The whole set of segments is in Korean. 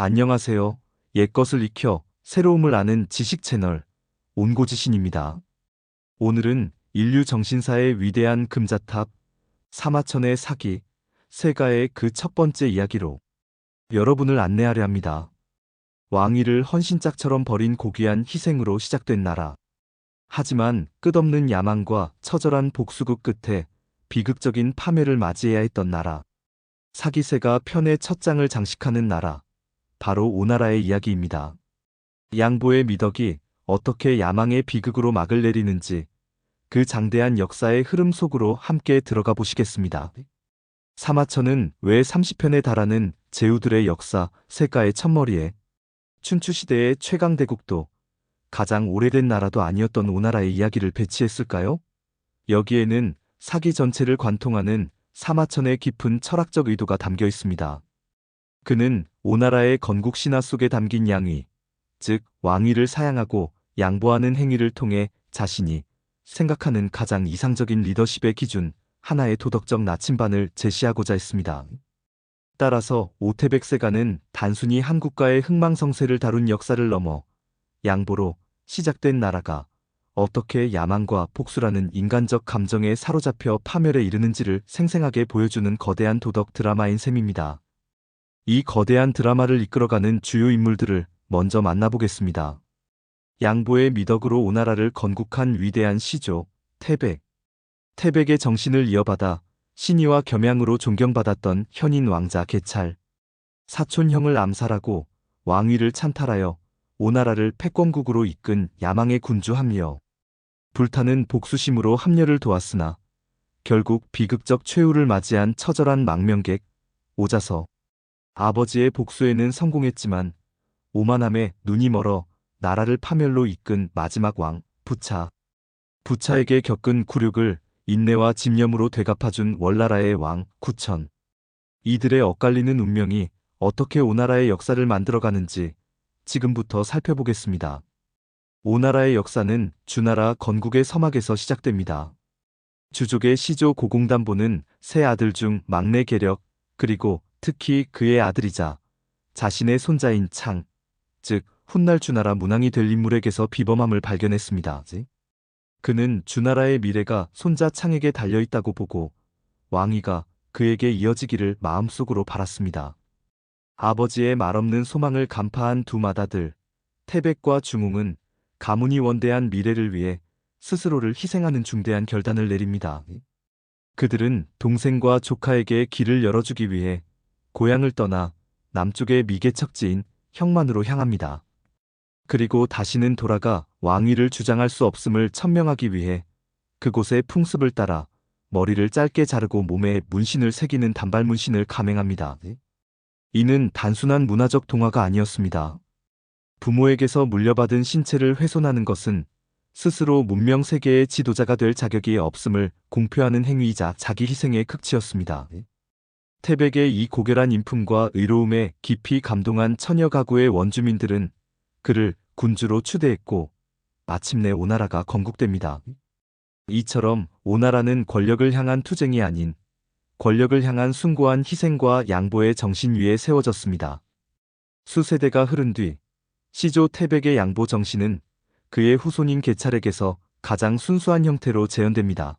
안녕하세요. 옛것을 익혀 새로움을 아는 지식 채널 온고지신입니다. 오늘은 인류 정신사의 위대한 금자탑 사마천의 사기 세가의 그 첫 번째 이야기로 여러분을 안내하려 합니다. 왕위를 헌신짝처럼 버린 고귀한 희생으로 시작된 나라. 하지만 끝없는 야망과 처절한 복수극 끝에 비극적인 파멸을 맞이해야 했던 나라. 사기세가 편의 첫 장을 장식하는 나라. 바로 오나라의 이야기입니다. 양보의 미덕이 어떻게 야망의 비극으로 막을 내리는지 그 장대한 역사의 흐름 속으로 함께 들어가 보시겠습니다. 사마천은 왜 30편에 달하는 제후들의 역사 세가의 첫머리에 춘추시대의 최강대국도 가장 오래된 나라도 아니었던 오나라의 이야기를 배치했을까요? 여기에는 사기 전체를 관통하는 사마천의 깊은 철학적 의도가 담겨 있습니다. 그는 오나라의 건국 신화 속에 담긴 양위, 즉 왕위를 사양하고 양보하는 행위를 통해 자신이 생각하는 가장 이상적인 리더십의 기준, 하나의 도덕적 나침반을 제시하고자 했습니다. 따라서 오태백세가는 단순히 한 국가의 흥망성쇠를 다룬 역사를 넘어 양보로 시작된 나라가 어떻게 야망과 복수라는 인간적 감정에 사로잡혀 파멸에 이르는지를 생생하게 보여주는 거대한 도덕 드라마인 셈입니다. 이 거대한 드라마를 이끌어가는 주요 인물들을 먼저 만나보겠습니다. 양보의 미덕으로 오나라를 건국한 위대한 시조, 태백. 태백의 정신을 이어받아 신의와 겸양으로 존경받았던 현인 왕자 계찰. 사촌형을 암살하고 왕위를 찬탈하여 오나라를 패권국으로 이끈 야망의 군주 함리어. 불타는 복수심으로 함려를 도왔으나 결국 비극적 최후를 맞이한 처절한 망명객, 오자서. 아버지의 복수에는 성공했지만 오만함에 눈이 멀어 나라를 파멸로 이끈 마지막 왕, 부차. 부차에게 겪은 굴욕을 인내와 집념으로 되갚아준 월나라의 왕, 구천. 이들의 엇갈리는 운명이 어떻게 오나라의 역사를 만들어가는지 지금부터 살펴보겠습니다. 오나라의 역사는 주나라 건국의 서막에서 시작됩니다. 주족의 시조 고공담보는 세 아들 중 막내 계력, 그리고 특히 그의 아들이자 자신의 손자인 창, 즉 훗날 주나라 문왕이 될 인물에게서 비범함을 발견했습니다. 그는 주나라의 미래가 손자 창에게 달려있다고 보고 왕위가 그에게 이어지기를 마음속으로 바랐습니다. 아버지의 말없는 소망을 간파한 두 맏아들 태백과 중웅은 가문이 원대한 미래를 위해 스스로를 희생하는 중대한 결단을 내립니다. 그들은 동생과 조카에게 길을 열어주기 위해 고향을 떠나 남쪽의 미개척지인 형만으로 향합니다. 그리고 다시는 돌아가 왕위를 주장할 수 없음을 천명하기 위해 그곳의 풍습을 따라 머리를 짧게 자르고 몸에 문신을 새기는 단발 문신을 감행합니다. 이는 단순한 문화적 동화가 아니었습니다. 부모에게서 물려받은 신체를 훼손하는 것은 스스로 문명 세계의 지도자가 될 자격이 없음을 공표하는 행위이자 자기 희생의 극치였습니다. 태백의 이 고결한 인품과 의로움에 깊이 감동한 처녀 가구의 원주민들은 그를 군주로 추대했고 마침내 오나라가 건국됩니다. 이처럼 오나라는 권력을 향한 투쟁이 아닌 권력을 향한 숭고한 희생과 양보의 정신 위에 세워졌습니다. 수세대가 흐른 뒤 시조 태백의 양보 정신은 그의 후손인 계찰에게서 가장 순수한 형태로 재현됩니다.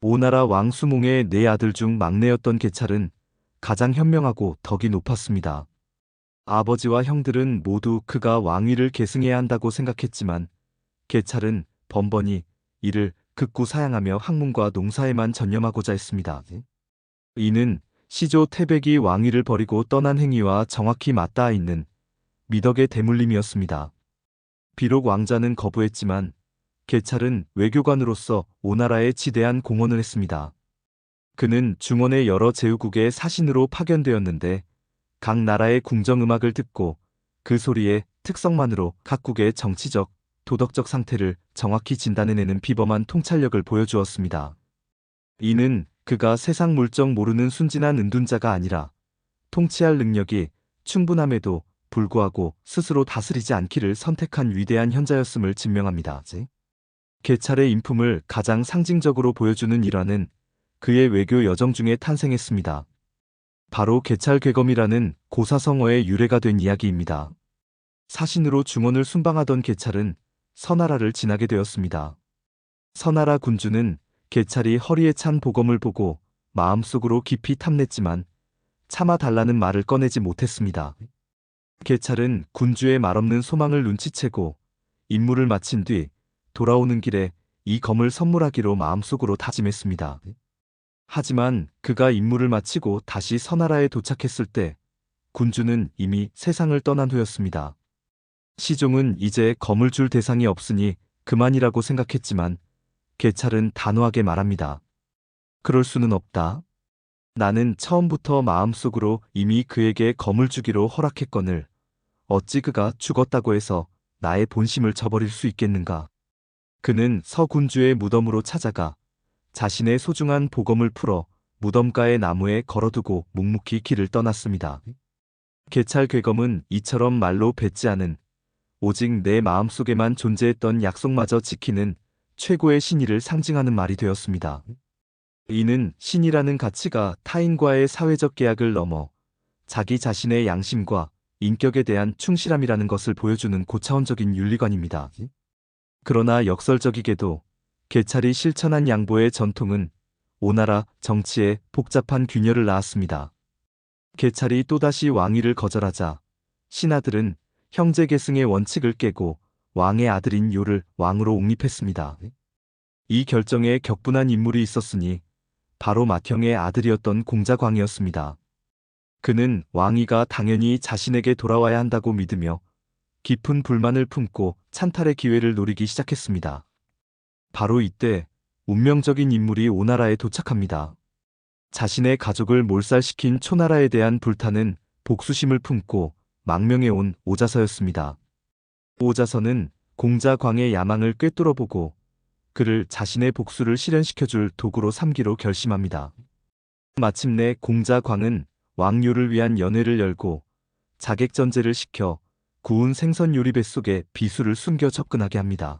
오나라 왕 수몽의 네 아들 중 막내였던 계찰은 가장 현명하고 덕이 높았습니다. 아버지와 형들은 모두 그가 왕위를 계승해야 한다고 생각했지만 계찰은 번번이 이를 극구 사양하며 학문과 농사에만 전념하고자 했습니다. 이는 시조 태백이 왕위를 버리고 떠난 행위와 정확히 맞닿아 있는 미덕의 대물림이었습니다. 비록 왕자는 거부했지만 계찰은 외교관으로서 오나라에 지대한 공헌을 했습니다. 그는 중원의 여러 제후국의 사신으로 파견되었는데 각 나라의 궁정음악을 듣고 그 소리의 특성만으로 각국의 정치적, 도덕적 상태를 정확히 진단해내는 비범한 통찰력을 보여주었습니다. 이는 그가 세상 물정 모르는 순진한 은둔자가 아니라 통치할 능력이 충분함에도 불구하고 스스로 다스리지 않기를 선택한 위대한 현자였음을 증명합니다. 계찰의 인품을 가장 상징적으로 보여주는 일화는 그의 외교 여정 중에 탄생했습니다. 바로 개찰괴검이라는 고사성어의 유래가 된 이야기입니다. 사신으로 중원을 순방하던 개찰은 서나라를 지나게 되었습니다. 서나라 군주는 개찰이 허리에 찬 보검을 보고 마음속으로 깊이 탐냈지만 차마 달라는 말을 꺼내지 못했습니다. 개찰은 군주의 말없는 소망을 눈치채고 임무를 마친 뒤 돌아오는 길에 이 검을 선물하기로 마음속으로 다짐했습니다. 하지만 그가 임무를 마치고 다시 서나라에 도착했을 때 군주는 이미 세상을 떠난 후였습니다. 시종은 이제 검을 줄 대상이 없으니 그만이라고 생각했지만 개찰은 단호하게 말합니다. 그럴 수는 없다. 나는 처음부터 마음속으로 이미 그에게 검을 주기로 허락했거늘 어찌 그가 죽었다고 해서 나의 본심을 저버릴 수 있겠는가. 그는 서군주의 무덤으로 찾아가 자신의 소중한 보검을 풀어 무덤가의 나무에 걸어두고 묵묵히 길을 떠났습니다. 개찰괴검은 이처럼 말로 뱉지 않은 오직 내 마음속에만 존재했던 약속마저 지키는 최고의 신의를 상징하는 말이 되었습니다. 이는 신이라는 가치가 타인과의 사회적 계약을 넘어 자기 자신의 양심과 인격에 대한 충실함이라는 것을 보여주는 고차원적인 윤리관입니다. 그러나 역설적이게도 개찰이 실천한 양보의 전통은 오나라 정치에 복잡한 균열을 낳았습니다. 개찰이 또다시 왕위를 거절하자 신하들은 형제 계승의 원칙을 깨고 왕의 아들인 요를 왕으로 옹립했습니다. 이 결정에 격분한 인물이 있었으니 바로 맏형의 아들이었던 공자광이었습니다. 그는 왕위가 당연히 자신에게 돌아와야 한다고 믿으며 깊은 불만을 품고 찬탈의 기회를 노리기 시작했습니다. 바로 이때 운명적인 인물이 오나라에 도착합니다. 자신의 가족을 몰살시킨 초나라에 대한 불타는 복수심을 품고 망명해 온 오자서였습니다. 오자서는 공자광의 야망을 꿰뚫어보고 그를 자신의 복수를 실현시켜줄 도구로 삼기로 결심합니다. 마침내 공자광은 왕요를 위한 연회를 열고 자객전제를 시켜 구운 생선 요리 뱃속에 비수를 숨겨 접근하게 합니다.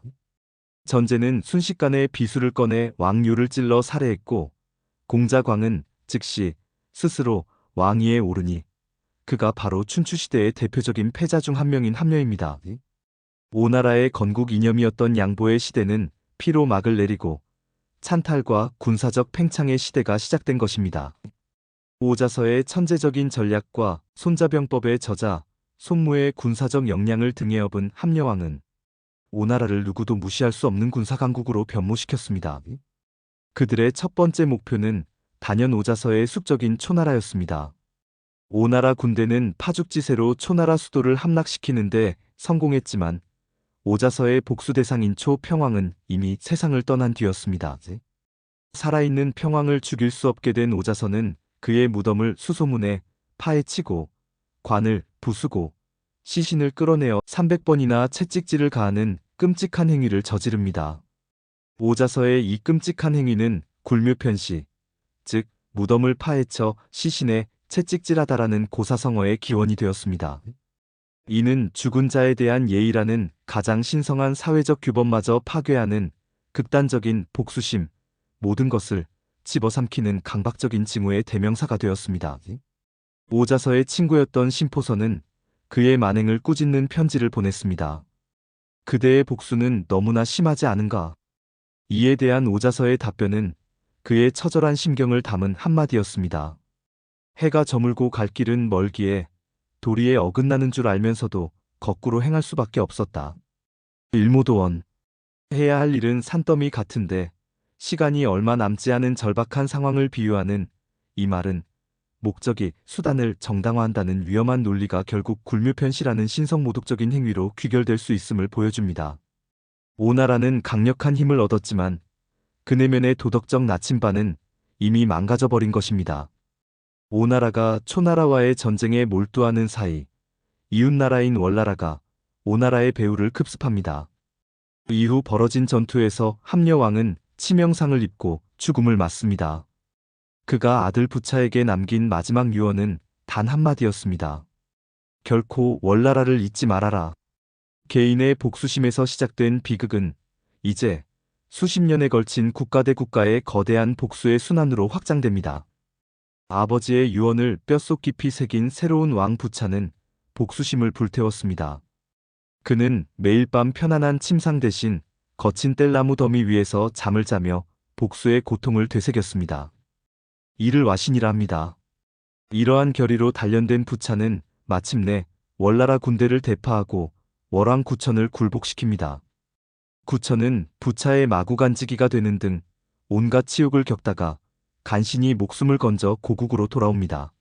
전제는 순식간에 비수를 꺼내 왕요를 찔러 살해했고 공자광은 즉시 스스로 왕위에 오르니 그가 바로 춘추시대의 대표적인 패자 중 한 명인 함녀입니다. 오나라의 건국 이념이었던 양보의 시대는 피로 막을 내리고 찬탈과 군사적 팽창의 시대가 시작된 것입니다. 오자서의 천재적인 전략과 손자병법의 저자, 손무의 군사적 역량을 등에 업은 함녀왕은 오나라를 누구도 무시할 수 없는 군사강국으로 변모시켰습니다. 그들의 첫 번째 목표는 단연 오자서의 숙적인 초나라였습니다. 오나라 군대는 파죽지세로 초나라 수도를 함락시키는데 성공했지만 오자서의 복수 대상인 초평왕은 이미 세상을 떠난 뒤였습니다. 살아있는 평왕을 죽일 수 없게 된 오자서는 그의 무덤을 수소문에 파헤치고 관을 부수고 시신을 끌어내어 300번이나 채찍질을 가하는 끔찍한 행위를 저지릅니다. 오자서의 이 끔찍한 행위는 굴묘편시, 즉 무덤을 파헤쳐 시신에 채찍질하다라는 고사성어의 기원이 되었습니다. 이는 죽은 자에 대한 예의라는 가장 신성한 사회적 규범마저 파괴하는 극단적인 복수심, 모든 것을 집어삼키는 강박적인 징후의 대명사가 되었습니다. 오자서의 친구였던 심포서는 그의 만행을 꾸짖는 편지를 보냈습니다. 그대의 복수는 너무나 심하지 않은가? 이에 대한 오자서의 답변은 그의 처절한 심경을 담은 한마디였습니다. 해가 저물고 갈 길은 멀기에 도리에 어긋나는 줄 알면서도 거꾸로 행할 수밖에 없었다. 일모도원. 해야 할 일은 산더미 같은데 시간이 얼마 남지 않은 절박한 상황을 비유하는 이 말은 목적이 수단을 정당화한다는 위험한 논리가 결국 굴묘편시라는 신성모독적인 행위로 귀결될 수 있음을 보여줍니다. 오나라는 강력한 힘을 얻었지만 그 내면의 도덕적 나침반은 이미 망가져버린 것입니다. 오나라가 초나라와의 전쟁에 몰두하는 사이 이웃나라인 월나라가 오나라의 배후를 급습합니다. 이후 벌어진 전투에서 함녀왕은 치명상을 입고 죽음을 맞습니다. 그가 아들 부차에게 남긴 마지막 유언은 단 한마디였습니다. 결코 월나라를 잊지 말아라. 개인의 복수심에서 시작된 비극은 이제 수십 년에 걸친 국가 대 국가의 거대한 복수의 순환으로 확장됩니다. 아버지의 유언을 뼛속 깊이 새긴 새로운 왕 부차는 복수심을 불태웠습니다. 그는 매일 밤 편안한 침상 대신 거친 뗄나무 더미 위에서 잠을 자며 복수의 고통을 되새겼습니다. 이를 와신이라 합니다. 이러한 결의로 단련된 부차는 마침내 월나라 군대를 대파하고 월왕 구천을 굴복시킵니다. 구천은 부차의 마구간지기가 되는 등 온갖 치욕을 겪다가 간신히 목숨을 건져 고국으로 돌아옵니다.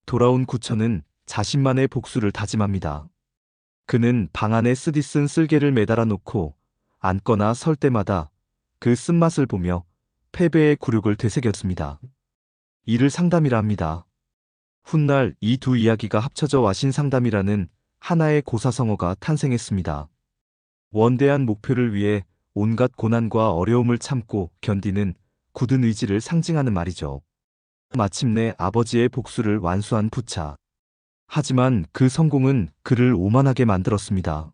돌아온 구천은 자신만의 복수를 다짐합니다. 그는 방 안에 쓰디쓴 쓸개를 매달아 놓고 앉거나 설 때마다 그 쓴맛을 보며 패배의 굴욕을 되새겼습니다. 이를 상담이라 합니다. 훗날 이 두 이야기가 합쳐져 와신상담이라는 하나의 고사성어가 탄생했습니다. 원대한 목표를 위해 온갖 고난과 어려움을 참고 견디는 굳은 의지를 상징하는 말이죠. 마침내 아버지의 복수를 완수한 부차. 하지만 그 성공은 그를 오만하게 만들었습니다.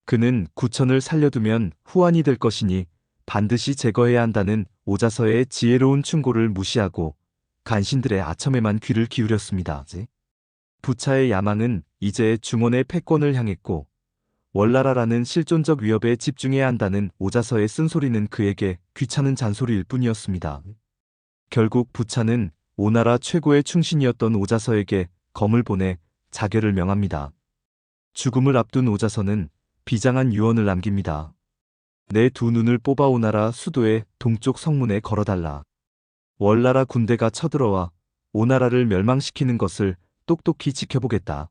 그는 구천을 살려두면 후환이 될 것이니 반드시 제거해야 한다는 오자서의 지혜로운 충고를 무시하고 간신들의 아첨에만 귀를 기울였습니다. 부차의 야망은 이제 중원의 패권을 향했고 월나라라는 실존적 위협에 집중해야 한다는 오자서의 쓴소리는 그에게 귀찮은 잔소리일 뿐이었습니다. 결국 부차는 오나라 최고의 충신이었던 오자서에게 검을 보내 자결을 명합니다. 죽음을 앞둔 오자서는 비장한 유언을 남깁니다. 내 두 눈을 뽑아 오나라 수도의 동쪽 성문에 걸어달라. 월나라 군대가 쳐들어와 오나라를 멸망시키는 것을 똑똑히 지켜보겠다.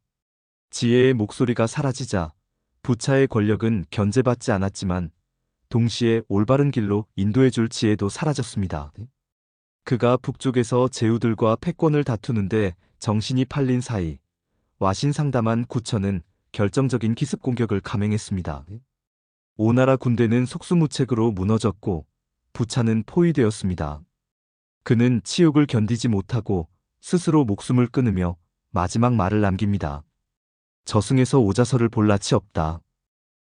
지혜의 목소리가 사라지자 부차의 권력은 견제받지 않았지만 동시에 올바른 길로 인도해줄 지혜도 사라졌습니다. 그가 북쪽에서 제후들과 패권을 다투는데 정신이 팔린 사이 와신상담한 구천은 결정적인 기습 공격을 감행했습니다. 오나라 군대는 속수무책으로 무너졌고 부차는 포위되었습니다. 그는 치욕을 견디지 못하고 스스로 목숨을 끊으며 마지막 말을 남깁니다. 저승에서 오자서를 볼 낯이 없다.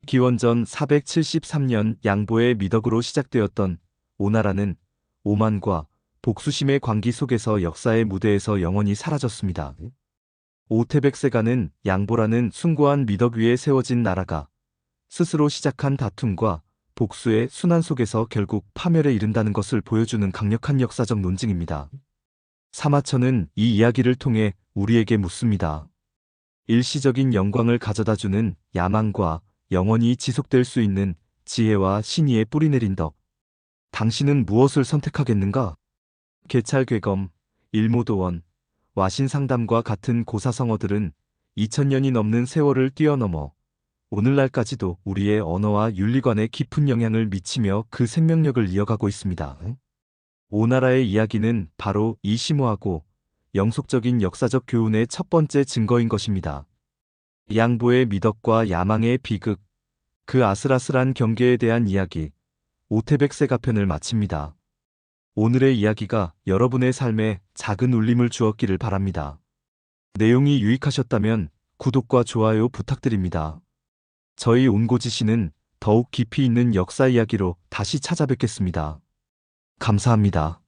기원전 473년 양보의 미덕으로 시작되었던 오나라는 오만과 복수심의 광기 속에서 역사의 무대에서 영원히 사라졌습니다. 오태백세가는 양보라는 숭고한 미덕 위에 세워진 나라가 스스로 시작한 다툼과 복수의 순환 속에서 결국 파멸에 이른다는 것을 보여주는 강력한 역사적 논증입니다. 사마천은 이 이야기를 통해 우리에게 묻습니다. 일시적인 영광을 가져다주는 야망과 영원히 지속될 수 있는 지혜와 신의에 뿌리내린 덕. 당신은 무엇을 선택하겠는가? 계찰괴검, 일모도원, 와신상담과 같은 고사성어들은 2000년이 넘는 세월을 뛰어넘어 오늘날까지도 우리의 언어와 윤리관에 깊은 영향을 미치며 그 생명력을 이어가고 있습니다. 오나라의 이야기는 바로 이 심오하고 영속적인 역사적 교훈의 첫 번째 증거인 것입니다. 양보의 미덕과 야망의 비극, 그 아슬아슬한 경계에 대한 이야기, 오태백세가 편을 마칩니다. 오늘의 이야기가 여러분의 삶에 작은 울림을 주었기를 바랍니다. 내용이 유익하셨다면 구독과 좋아요 부탁드립니다. 저희 온고지시는 더욱 깊이 있는 역사 이야기로 다시 찾아뵙겠습니다. 감사합니다.